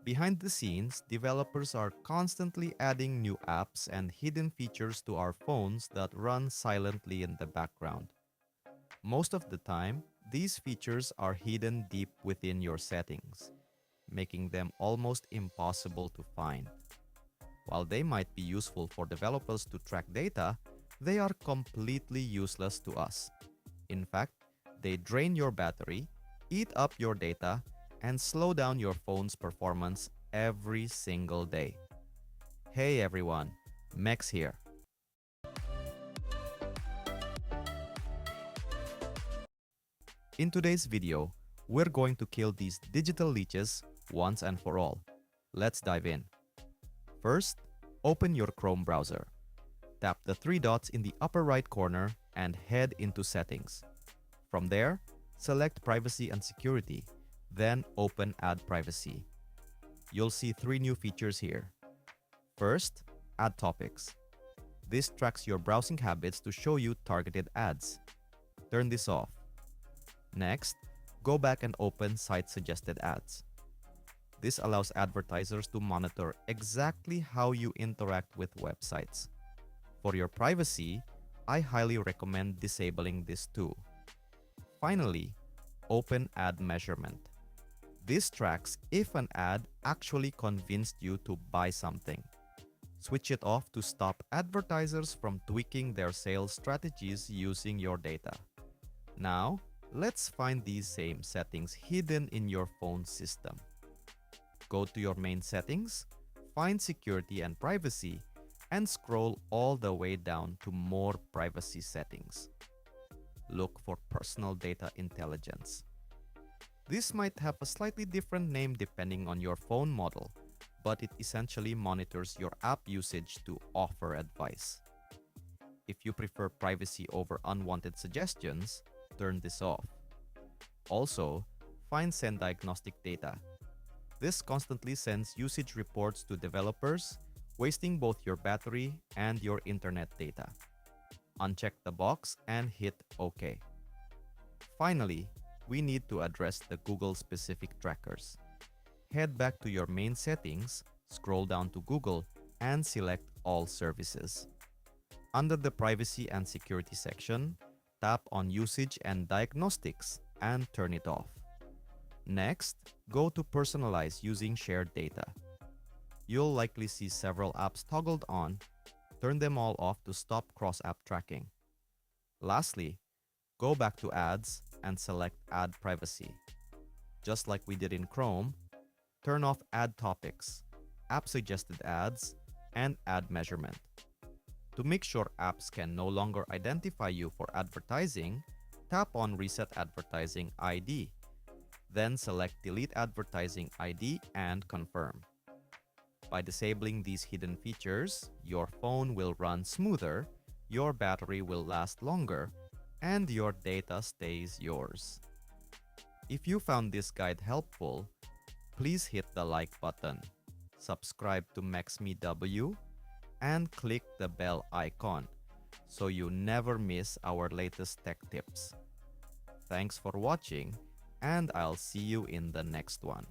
Behind the scenes, developers are constantly adding new apps and hidden features to our phones that run silently in the background. Most of the time, these features are hidden deep within your settings, making them almost impossible to find. While they might be useful for developers to track data, they are completely useless to us. In fact, they drain your battery, eat up your data, and slow down your phone's performance every single day. Hey everyone, Max here. In today's video, we're going to kill these digital leeches once and for all. Let's dive in. First, open your Chrome browser. Tap the three dots in the upper right corner and head into Settings. From there, select Privacy and Security, then open Add Privacy. You'll see three new features here. First, Add Topics. This tracks your browsing habits to show you targeted ads. Turn this off. Next, go back and open Site Suggested Ads. This allows advertisers to monitor exactly how you interact with websites. For your privacy, I highly recommend disabling this too. Finally, open Ad Measurement. This tracks if an ad actually convinced you to buy something. Switch it off to stop advertisers from tweaking their sales strategies using your data. Now, let's find these same settings hidden in your phone system. Go to your main settings, find Security and Privacy, and scroll all the way down to More Privacy Settings. Look for Personal Data Intelligence. This might have a slightly different name depending on your phone model, but it essentially monitors your app usage to offer advice. If you prefer privacy over unwanted suggestions, turn this off. Also, find Send Diagnostic Data. This constantly sends usage reports to developers, wasting both your battery and your internet data. Uncheck the box and hit OK. Finally, we need to address the Google-specific trackers. Head back to your main settings, scroll down to Google, and select All Services. Under the Privacy and Security section, tap on Usage and Diagnostics and turn it off. Next, go to Personalize using shared data. You'll likely see several apps toggled on. Turn them all off to stop cross-app tracking. Lastly, go back to Ads and select Add Privacy. Just like we did in Chrome, turn off Add Topics, App Suggested Ads, and Ad Measurement. To make sure apps can no longer identify you for advertising, tap on Reset Advertising ID. Then select Delete Advertising ID and confirm. By disabling these hidden features, your phone will run smoother, your battery will last longer, and your data stays yours. If you found this guide helpful, please hit the like button, subscribe to MaxMeW, and click the bell icon so you never miss our latest tech tips. Thanks for watching, and I'll see you in the next one.